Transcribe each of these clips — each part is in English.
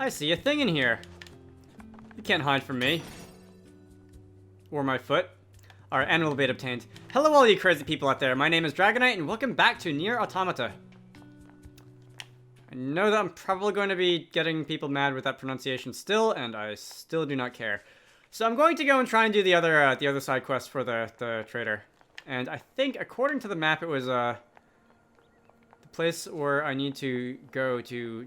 I see a thing in here. You can't hide from me. Or my foot. Alright, animal bait obtained. Hello all you crazy people out there. My name is Dragonite and welcome back to NieR Automata. I know that I'm probably going to be getting people mad with that pronunciation still, and I still do not care. So I'm going to go and try and do the other side quest for the trader. And I think, according to the map, it was the place where I need to go to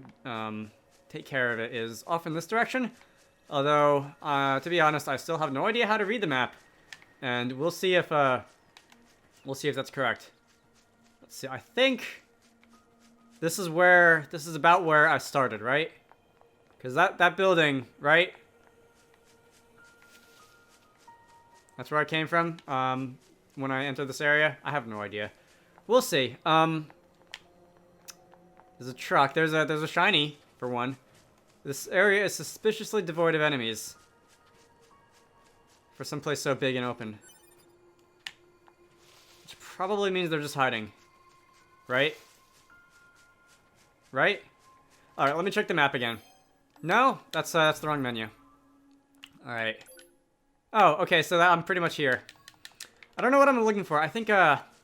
take care of it is off in this direction. Although, to be honest, I still have no idea how to read the map, and we'll see if that's correct. Let's see. I think this is about where I started, right? Because that building, right? That's where I came from. When I entered this area, I have no idea. We'll see. There's a truck. There's a shiny for one. This area is suspiciously devoid of enemies. For someplace so big and open. Which probably means they're just hiding. Right? Right? Alright, let me check the map again. No? That's the wrong menu. Alright. Oh, okay, so I'm pretty much here. I don't know what I'm looking for. I think,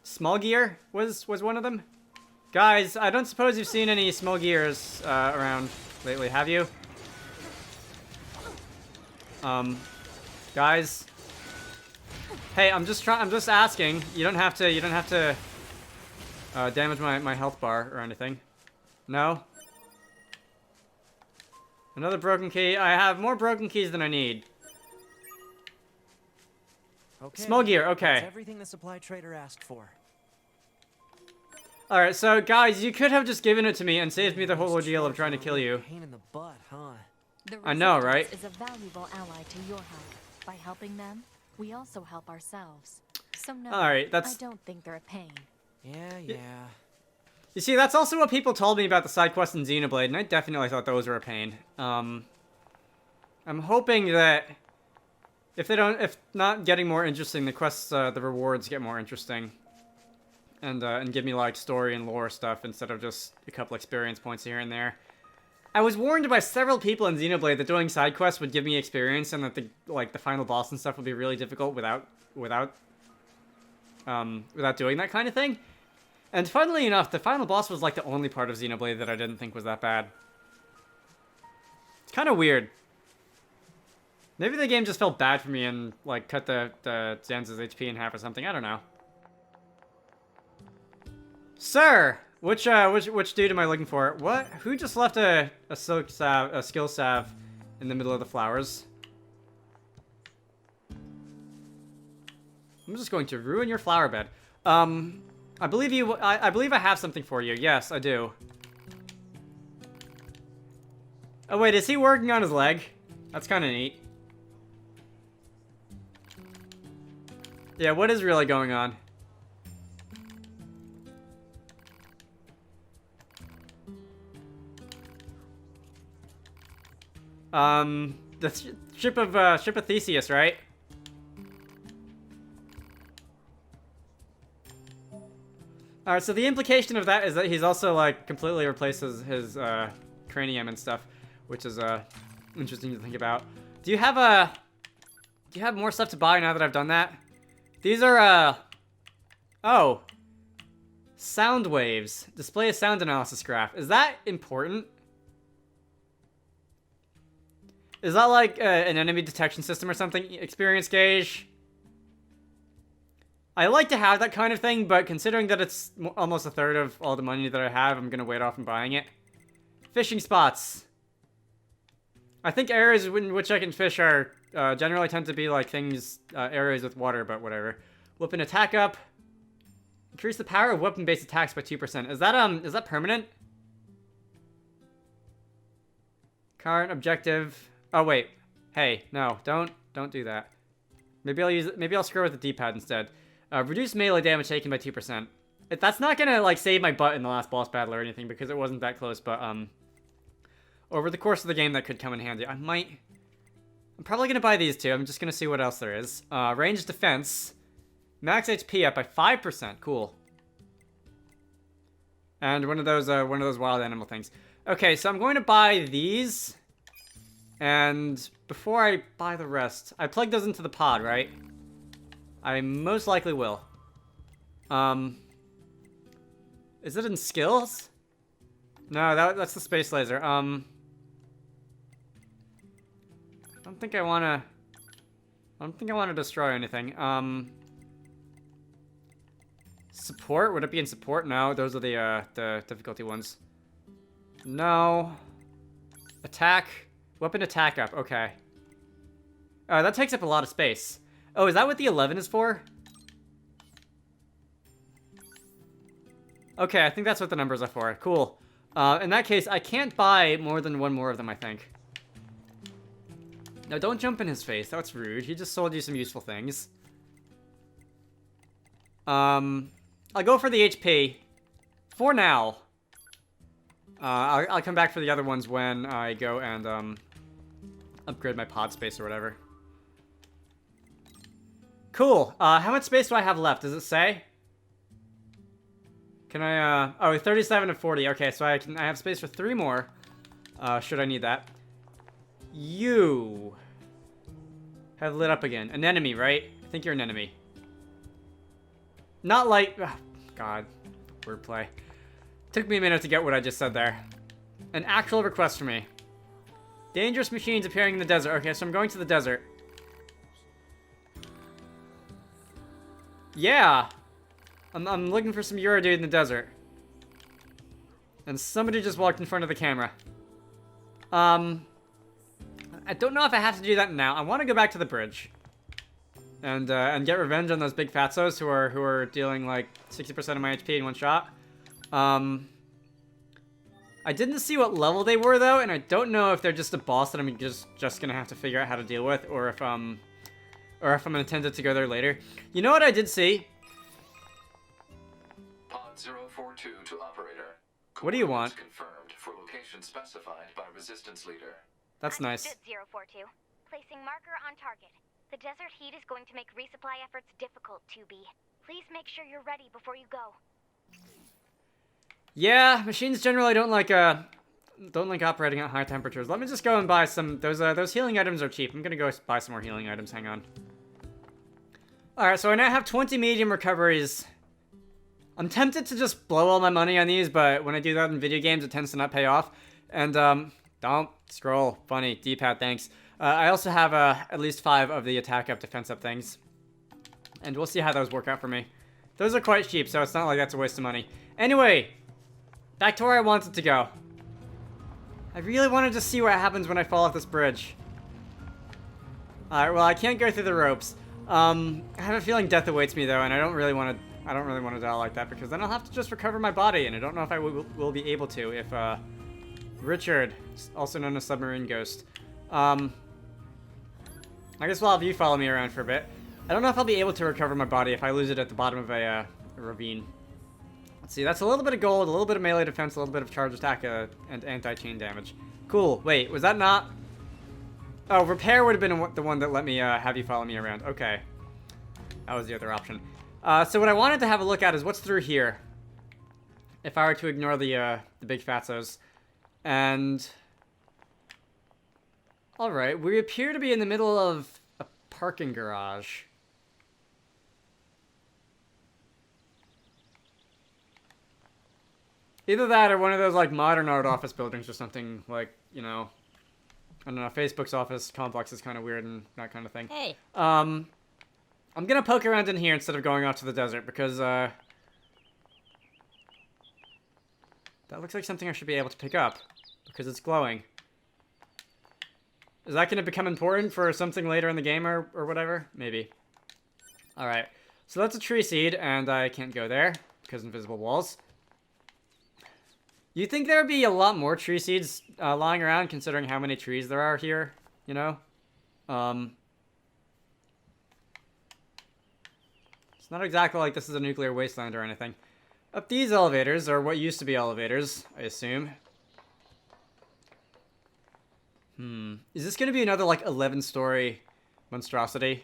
small gear was one of them. Guys, I don't suppose you've seen any small gears, around lately, have you? Guys? Hey, I'm just asking. You don't have to, damage my health bar or anything. No? Another broken key. I have more broken keys than I need. Okay, small gear, okay. That's everything the supply trader asked for. Alright, so guys, you could have just given it to me and saved me the whole ordeal of trying to kill you. Pain in the butt, huh? I know, right? Is a valuable ally to your help. By helping them, we also help ourselves. So no, I don't think they're a pain. Yeah. You see, that's also what people told me about the side quests in Xenoblade, and I definitely thought those were a pain. I'm hoping that if not getting more interesting, the quests, the rewards get more interesting. And give me, like, story and lore stuff instead of just a couple experience points here and there. I was warned by several people in Xenoblade that doing side quests would give me experience and that the final boss and stuff would be really difficult without doing that kind of thing. And funnily enough, the final boss was like the only part of Xenoblade that I didn't think was that bad. It's kind of weird. Maybe the game just felt bad for me and like cut the Zanza's HP in half or something. I don't know. Sir, which dude am I looking for? What? Who just left a skill salve in the middle of the flowers? I'm just going to ruin your flower bed. I believe you. I believe I have something for you. Yes, I do. Oh wait, is he working on his leg? That's kind of neat. Yeah, what is really going on? The ship of Theseus, right? Alright, so the implication of that is that he's also, like, completely replaces his cranium and stuff, which is, interesting to think about. Do you have more stuff to buy now that I've done that? These are, oh. Sound waves. Display a sound analysis graph. Is that important? Is that like an enemy detection system or something? Experience gauge? I like to have that kind of thing, but considering that it's almost a third of all the money that I have, I'm going to wait off on buying it. Fishing spots. I think areas in which I can fish are generally tend to be like things, areas with water, but whatever. Weapon attack up. Increase the power of weapon-based attacks by 2%. Is that permanent? Current objective. Oh wait. Hey, no, don't do that. Maybe I'll screw with the D-pad instead. Reduce melee damage taken by 2%. That's not gonna like save my butt in the last boss battle or anything because it wasn't that close, but over the course of the game that could come in handy. I'm probably gonna buy these two. I'm just gonna see what else there is. Range defense. Max HP up by 5%. Cool. And one of those wild animal things. Okay, so I'm going to buy these. And before I buy the rest, I plug those into the pod, right? I most likely will. Is it in skills? No, that's the space laser. I don't think I wanna destroy anything. Support? Would it be in support? No, those are the difficulty ones. No. Attack. Weapon attack up. Okay. That takes up a lot of space. Oh, is that what the 11 is for? Okay, I think that's what the numbers are for. Cool. In that case, I can't buy more than one more of them, I think. No, don't jump in his face. That's rude. He just sold you some useful things. I'll go for the HP. For now. I'll come back for the other ones when I go and, upgrade my pod space or whatever. Cool. How much space do I have left? Does it say? Can I, oh, 37 to 40. Okay, so I have space for 3 more. Should I need that. You have lit up again. An enemy, right? I think you're an enemy. Not like, oh, God, wordplay. Took me a minute to get what I just said there. An actual request for me. Dangerous machines appearing in the desert. Okay, so I'm going to the desert. Yeah. I'm looking for some Euro dude in the desert. And somebody just walked in front of the camera. I don't know if I have to do that now. I want to go back to the bridge. And get revenge on those big fatzos who are dealing like 60% of my HP in one shot. I didn't see what level they were though, and I don't know if they're just a boss that I'm just gonna have to figure out how to deal with, or if I'm intended to go there later. You know what I did see? Pod 042 to operator. What do you want? Confirmed for location specified by resistance leader. That's nice. Understood, 042. Placing marker on target. The desert heat is going to make resupply efforts difficult, 2B. Please make sure you're ready before you go. Yeah, machines generally don't like operating at high temperatures. Let me just go and buy some. Those healing items are cheap. I'm gonna go buy some more healing items. Hang on. All right, so I now have 20 medium recoveries. I'm tempted to just blow all my money on these, but when I do that in video games, it tends to not pay off. And don't scroll. Funny D-pad. Thanks. I also have at least 5 of the attack up, defense up things, and we'll see how those work out for me. Those are quite cheap, so it's not like that's a waste of money. Anyway. Back to where I wanted to go. I really wanted to see what happens when I fall off this bridge. Alright, well I can't go through the ropes. I have a feeling death awaits me though, and I don't really want to die like that, because then I'll have to just recover my body, and I don't know if I will be able to if Richard, also known as Submarine Ghost. I guess we'll have you follow me around for a bit. I don't know if I'll be able to recover my body if I lose it at the bottom of a ravine. Let's see, that's a little bit of gold, a little bit of melee defense, a little bit of charge attack, and anti-chain damage. Cool. Wait, was that not? Oh, repair would have been the one that let me have you follow me around. Okay. That was the other option. So what I wanted to have a look at is what's through here. If I were to ignore the big fatzos. And... Alright, we appear to be in the middle of a parking garage. Either that or one of those, like, modern art office buildings or something, like, you know, I don't know, Facebook's office complex is kind of weird and that kind of thing. Hey. I'm gonna poke around in here instead of going off to the desert, because, that looks like something I should be able to pick up, because it's glowing. Is that gonna become important for something later in the game or whatever? Maybe. Alright, so that's a tree seed, and I can't go there, because invisible walls. You'd think there would be a lot more tree seeds lying around, considering how many trees there are here, you know? It's not exactly like this is a nuclear wasteland or anything. Up these elevators, or what used to be elevators, I assume. Is this going to be another, like, 11-story monstrosity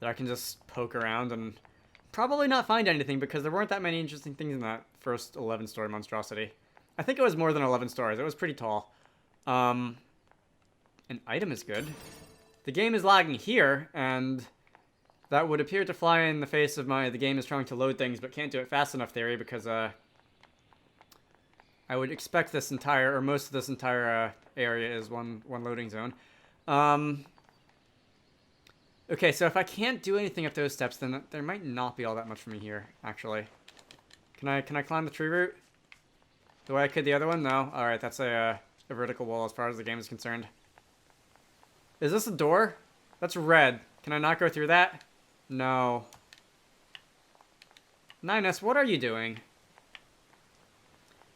that I can just poke around and probably not find anything, because there weren't that many interesting things in that first 11-story monstrosity. I think it was more than 11 stories. It was pretty tall. An item is good. The game is lagging here, and that would appear to fly in the face of the game is trying to load things but can't do it fast enough theory, because I would expect this entire, or most of this entire area is one loading zone. Okay, so if I can't do anything up those steps, then there might not be all that much for me here, actually. Can I climb the tree root? The way I could the other one? No? Alright, that's a vertical wall as far as the game is concerned. Is this a door? That's red. Can I not go through that? No. Ninus, what are you doing?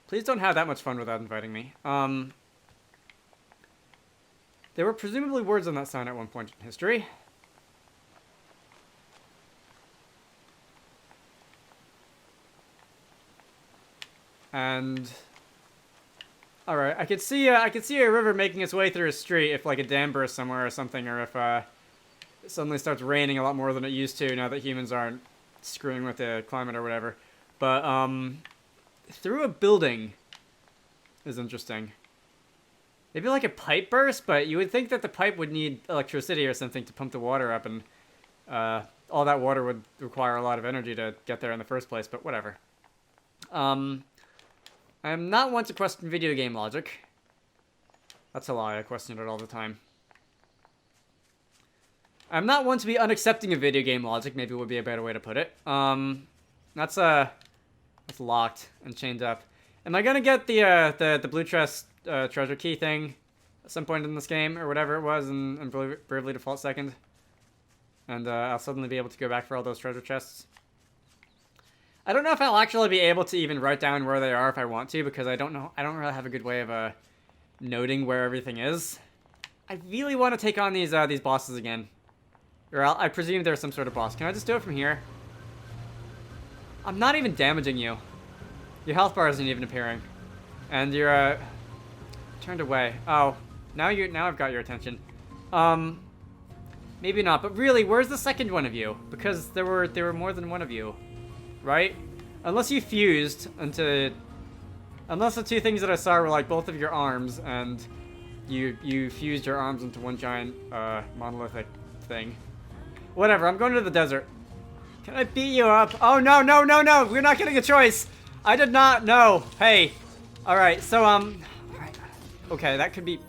Please don't have that much fun without inviting me. There were presumably words on that sign at one point in history. And all right, I could see a river making its way through a street if like a dam bursts somewhere or something, or if it suddenly starts raining a lot more than it used to now that humans aren't screwing with the climate or whatever. But through a building is interesting. Maybe like a pipe burst, but you would think that the pipe would need electricity or something to pump the water up, and all that water would require a lot of energy to get there in the first place, but whatever. I'm not one to question video game logic. That's a lie, I question it all the time. I'm not one to be unaccepting of video game logic, maybe would be a better way to put it. That's locked and chained up. Am I gonna get the blue chest treasure key thing at some point in this game, or whatever it was, in Bravely Default 2nd? And I'll suddenly be able to go back for all those treasure chests. I don't know if I'll actually be able to even write down where they are if I want to, because I don't really have a good way of noting where everything is. I really want to take on these bosses again. Or I presume there's some sort of boss. Can I just do it from here? I'm not even damaging you. Your health bar isn't even appearing. And you're turned away. Oh, now I've got your attention. Maybe not, but really, where's the second one of you? Because there were more than one of you. Right? Unless you fused into... Unless the two things that I saw were like both of your arms, and you fused your arms into one giant monolithic thing. Whatever, I'm going to the desert. Can I beat you up? Oh, no, no, no, no! We're not getting a choice! I did not know! Hey! Alright, so, alright. Okay, that could be...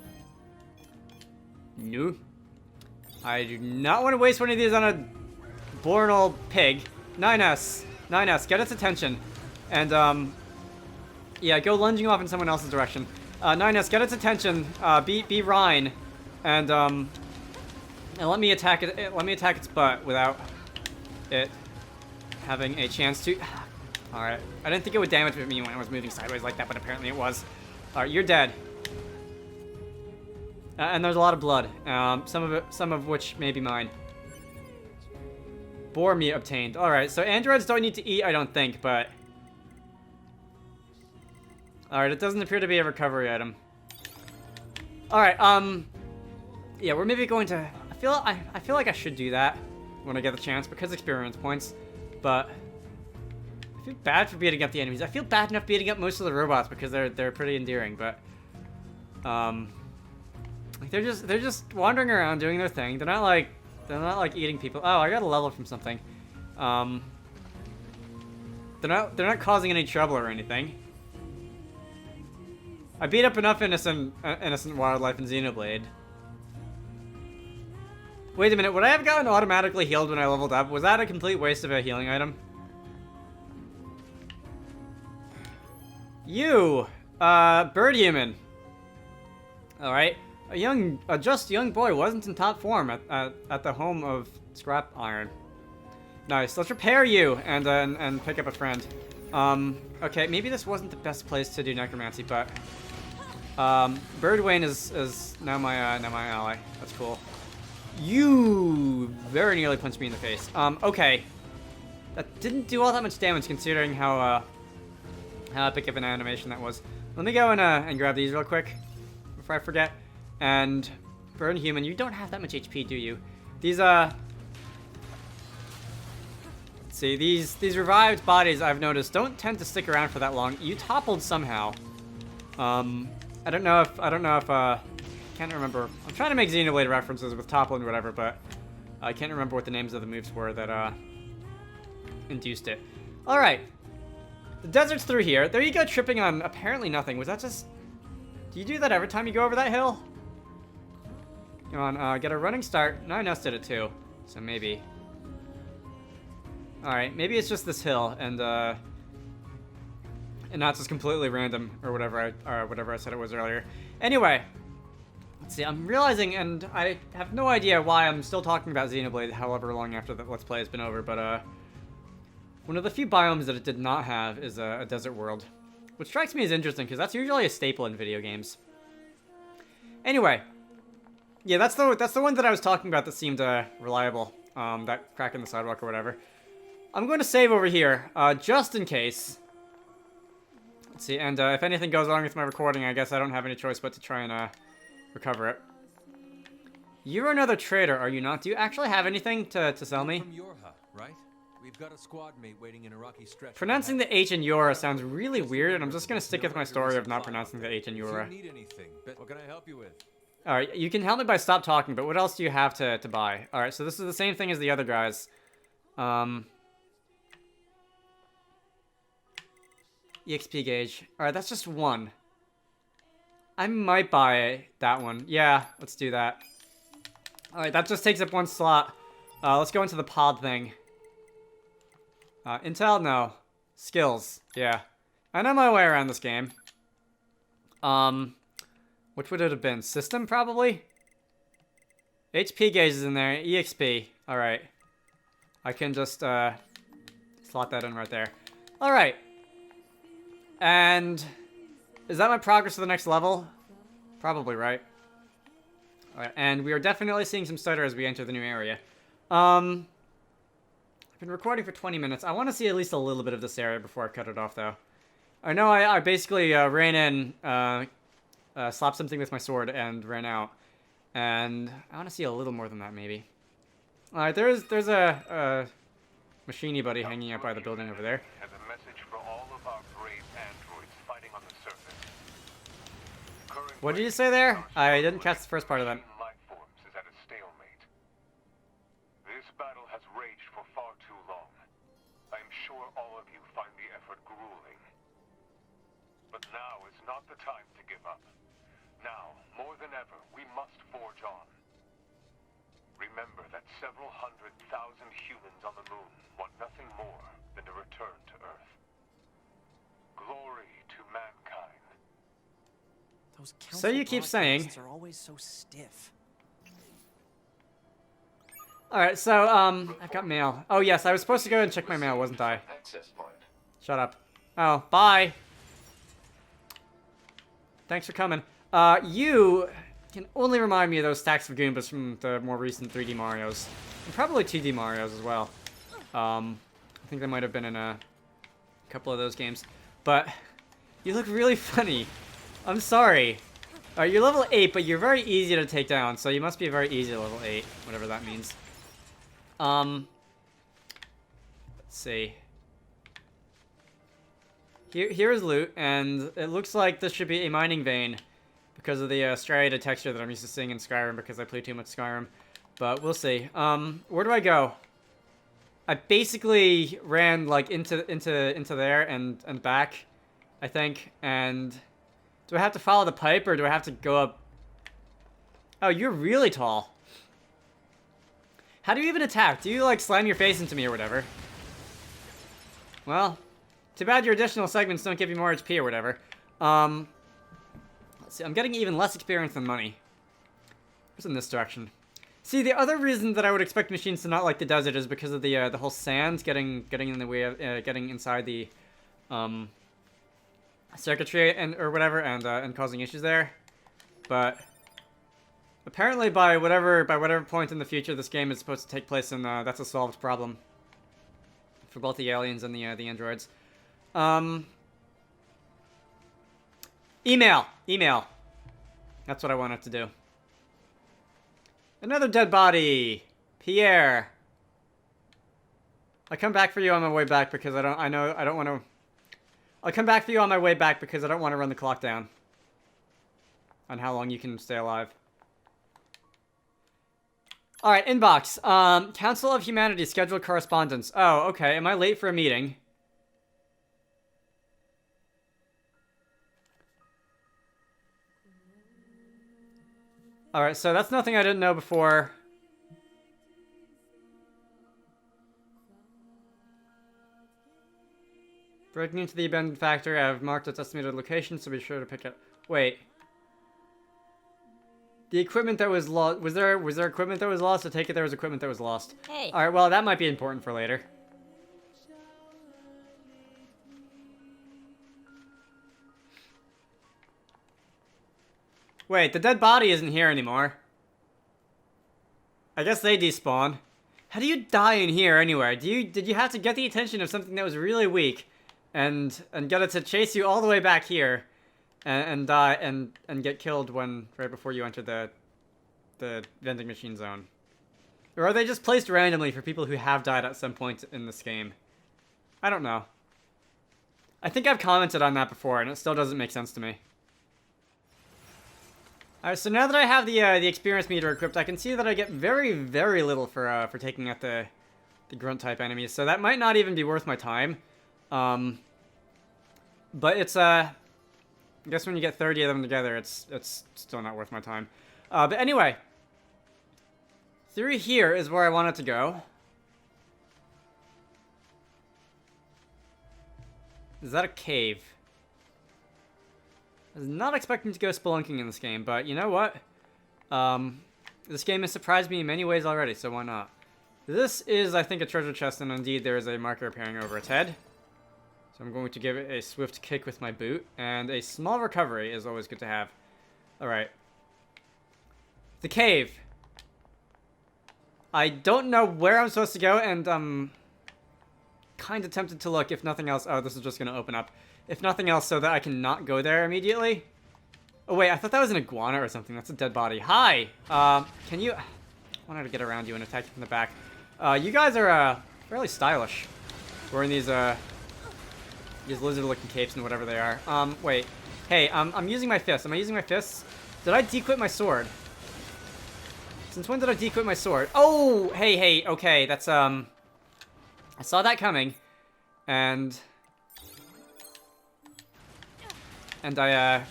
No. I do not want to waste one of these on a boring old pig. 9S. 9S, get its attention. And, yeah, go lunging off in someone else's direction. 9S, get its attention. Be Rhine. And let me attack it. Let me attack its butt without it having a chance to... Alright. I didn't think it would damage me when I was moving sideways like that, but apparently it was. Alright, you're dead. And there's a lot of blood. Some of which may be mine. Boar meat obtained. Alright, so androids don't need to eat, I don't think, but... Alright, it doesn't appear to be a recovery item. Alright, yeah, we're maybe going to... I feel like I should do that when I get the chance, because experience points, but... I feel bad for beating up the enemies. I feel bad enough beating up most of the robots, because they're pretty endearing, but... Like, they're just wandering around doing their thing. They're not like eating people. Oh, I got a level from something. They're not causing any trouble or anything. I beat up enough innocent wildlife in Xenoblade. Wait a minute, would I have gotten automatically healed when I leveled up? Was that a complete waste of a healing item? You, bird human. Alright. A just young boy wasn't in top form at the home of scrap iron. Nice. Let's repair you and pick up a friend. Okay, maybe this wasn't the best place to do necromancy, but Birdwayne is now my ally. That's cool. You very nearly punched me in the face. Okay. That didn't do all that much damage considering how epic of an animation that was. Let me go and grab these real quick before I forget. And burn human, you don't have that much HP, do you? These let's see, these revived bodies I've noticed don't tend to stick around for that long. You toppled somehow. I don't know if can't can't remember. I'm trying to make Xenoblade references with Topple and whatever, but I can't remember what the names of the moves were that induced it. All right, the desert's through here. There you go, tripping on apparently nothing. Was that just? Do you do that every time you go over that hill? Come on, get a running start. No, I did it too, so maybe. All right, maybe it's just this hill and not just completely random or whatever I said it was earlier. Anyway, let's see. I'm realizing, and I have no idea why I'm still talking about Xenoblade, however long after the Let's Play has been over. But one of the few biomes that it did not have is a desert world, which strikes me as interesting because that's usually a staple in video games. Anyway, yeah, that's the one that I was talking about that seemed reliable. That crack in the sidewalk or whatever. I'm going to save over here just in case. Let's see, and if anything goes wrong with my recording, I guess I don't have any choice but to try and recover it. You're another trader, are you not? Do you actually have anything to sell me? From Yorha, right? We've got a squad mate waiting in a rocky stretch. Pronouncing the H in Yora sounds really weird, and I'm just going to stick with my story of not pronouncing the H in Yora. If you need anything, what can I help you with? Alright, you can help me by stop talking, but what else do you have to buy? Alright, so this is the same thing as the other guys. EXP gauge. Alright, that's just one. I might buy that one. Yeah, let's do that. Alright, that just takes up one slot. Let's go into the pod thing. Intel? No. Skills. Yeah. I know my way around this game. Which would it have been? System, probably? HP gauge is in there. EXP. Alright. I can just, slot that in right there. Alright. And is that my progress to the next level? Probably, right? Alright, and we are definitely seeing some stutter as we enter the new area. I've been recording for 20 minutes. I want to see at least a little bit of this area before I cut it off, though. I know I basically ran in, slapped something with my sword, and ran out. And I want to see a little more than that, maybe. Alright, there's a machiny buddy hanging out by the building over there. Has a message for all of our brave androids fighting on the surface. What did you say there? I didn't catch the first part of that. Life forms is at a stalemate. This battle has raged for far too long. I am sure all of you find the effort grueling. But now is not the time to give up. Now, more than ever, we must forge on. Remember that several 100,000 humans on the moon want nothing more than to return to Earth. Glory to mankind. Those So you keep saying. are always so stiff. Alright, so, I've got mail. Oh, yes, I was supposed to go and check my mail, wasn't I? Access point. Shut up. Oh, bye. Thanks for coming. You can only remind me of those stacks of Goombas from the more recent 3D Marios. And probably 2D Marios as well. I think they might have been in a couple of those games. But you look really funny. I'm sorry. Alright, you're level 8, but you're very easy to take down, so you must be very easy level 8, whatever that means. Let's see. Here is loot, and it looks like this should be a mining vein because of the striated texture that I'm used to seeing in Skyrim because I play too much Skyrim. But we'll see. Where do I go? I basically ran like into there and back, I think. And do I have to follow the pipe or do I have to go up? Oh, you're really tall. How do you even attack? Do you like slam your face into me or whatever? Well, too bad your additional segments don't give you more HP or whatever. Let's see, I'm getting even less experience than money. What's in this direction? See, the other reason that I would expect machines to not like the desert is because of the whole sand getting in the way of getting inside the circuitry or whatever and causing issues there. But apparently by whatever point in the future this game is supposed to take place in, that's a solved problem for both the aliens and the androids. Email. That's what I wanted to do. Another dead body. Pierre. I'll come back for you on my way back because I don't want to. I'll come back for you on my way back because I don't want to run the clock down on how long you can stay alive. Alright, inbox. Council of Humanity scheduled correspondence. Oh, okay. Am I late for a meeting? Alright, so that's nothing I didn't know before. Breaking into the abandoned factory. I've marked its estimated location, so be sure to pick it. Wait. The equipment that was lost. Was there equipment that was lost? I take it there was equipment that was lost. Hey. Alright, well, that might be important for later. Wait, the dead body isn't here anymore. I guess they despawn. How do you die in here anywhere? Did you have to get the attention of something that was really weak and get it to chase you all the way back here and die and get killed right before you enter the vending machine zone? Or are they just placed randomly for people who have died at some point in this game? I don't know. I think I've commented on that before and it still doesn't make sense to me. Alright, so now that I have the experience meter equipped, I can see that I get very, very little for taking out the grunt type enemies. So that might not even be worth my time. But it's I guess when you get 30 of them together, it's still not worth my time. But anyway, through here is where I want it to go. Is that a cave? I was not expecting to go spelunking in this game, but you know what? This game has surprised me in many ways already, so why not? This is, I think, a treasure chest, and indeed there is a marker appearing over its head. So I'm going to give it a swift kick with my boot, and a small recovery is always good to have. Alright. The cave. I don't know where I'm supposed to go, and I'm kind of tempted to look, if nothing else. Oh, this is just going to open up. If nothing else, so that I can not go there immediately. Oh, wait, I thought that was an iguana or something. That's a dead body. Hi! Can you... I wanted to get around you and attack you from the back. You guys are, fairly stylish. Wearing these lizard-looking capes and whatever they are. Wait. Hey, I'm using my fists. Am I using my fists? Did I dequip my sword? Since when did I dequip my sword? Oh! Hey, okay, that's, I saw that coming. And I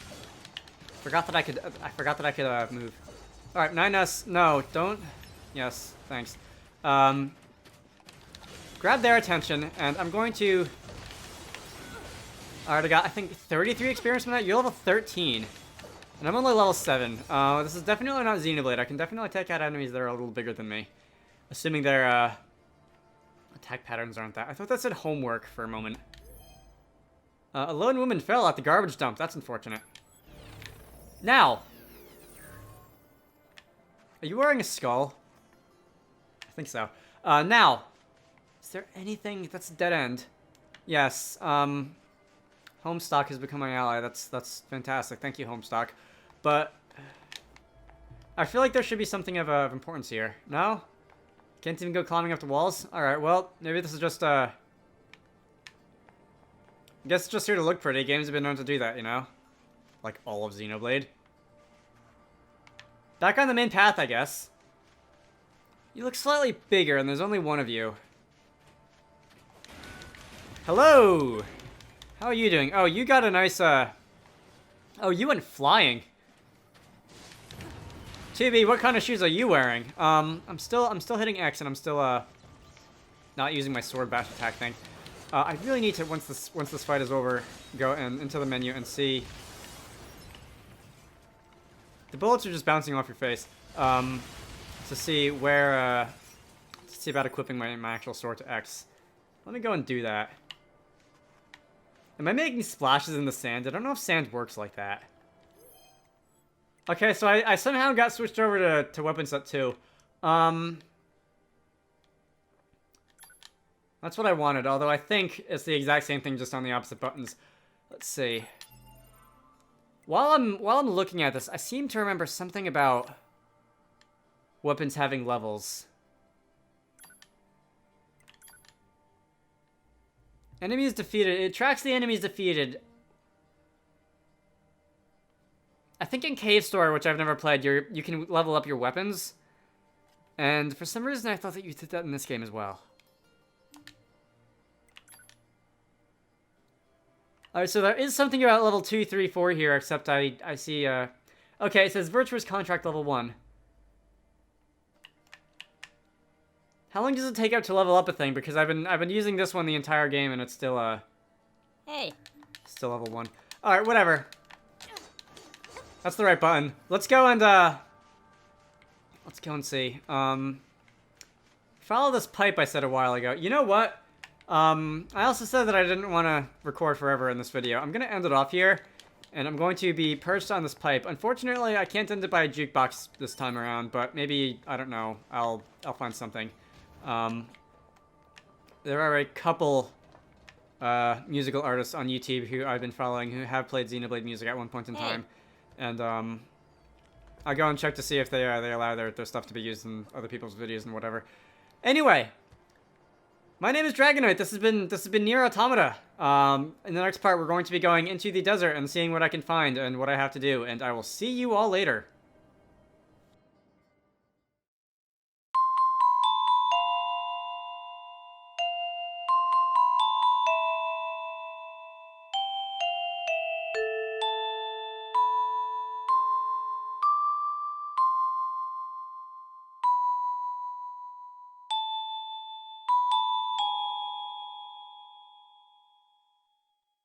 forgot that I could move. All right, 9S. No, don't. Yes, thanks. Grab their attention, and I'm going to. All right, I got I think 33 experience from that. You're level 13, and I'm only level 7. This is definitely not Xenoblade. I can definitely take out enemies that are a little bigger than me, assuming their attack patterns aren't that. I thought that said homework for a moment. A lone woman fell at the garbage dump. That's unfortunate. Now. Are you wearing a skull? I think so. Now. Is there anything that's a dead end? Yes. Homestock has become my ally. That's fantastic. Thank you, Homestock. But I feel like there should be something of importance here. No? Can't even go climbing up the walls? Alright, well, maybe this is just, I guess it's just here to look pretty. Games have been known to do that, you know? Like all of Xenoblade. Back on the main path, I guess. You look slightly bigger, and there's only one of you. Hello! How are you doing? Oh, you got a nice, Oh, you went flying. 2B, what kind of shoes are you wearing? I'm still hitting X, and I'm still, not using my sword bash attack thing. I really need to, once this fight is over, go into the menu and see. The bullets are just bouncing off your face. To see where, to see about equipping my actual sword to X. Let me go and do that. Am I making splashes in the sand? I don't know if sand works like that. Okay, so I somehow got switched over to weapon set 2. That's what I wanted, although I think it's the exact same thing, just on the opposite buttons. Let's see. While I'm looking at this, I seem to remember something about weapons having levels. Enemies defeated. It tracks the enemies defeated. I think in Cave Store, which I've never played, you can level up your weapons. And for some reason, I thought that you did that in this game as well. Alright, so there is something about level 2, 3, 4 here, except I see, okay, it says Virtuous Contract level 1. How long does it take out to level up a thing? Because I've been using this one the entire game, and it's still, Hey. still level 1. Alright, whatever. That's the right button. Let's go and, let's go and see. Follow this pipe I said a while ago. You know what? I also said that I didn't want to record forever in this video. I'm going to end it off here, and I'm going to be perched on this pipe. Unfortunately, I can't end it by a jukebox this time around, but maybe, I don't know, I'll find something. There are a couple musical artists on YouTube who I've been following who have played Xenoblade music at one point in time, and I'll go and check to see if they allow their stuff to be used in other people's videos and whatever. Anyway, my name is Dragonite. This has been NieR Automata. In the next part, we're going to be going into the desert and seeing what I can find and what I have to do, and I will see you all later.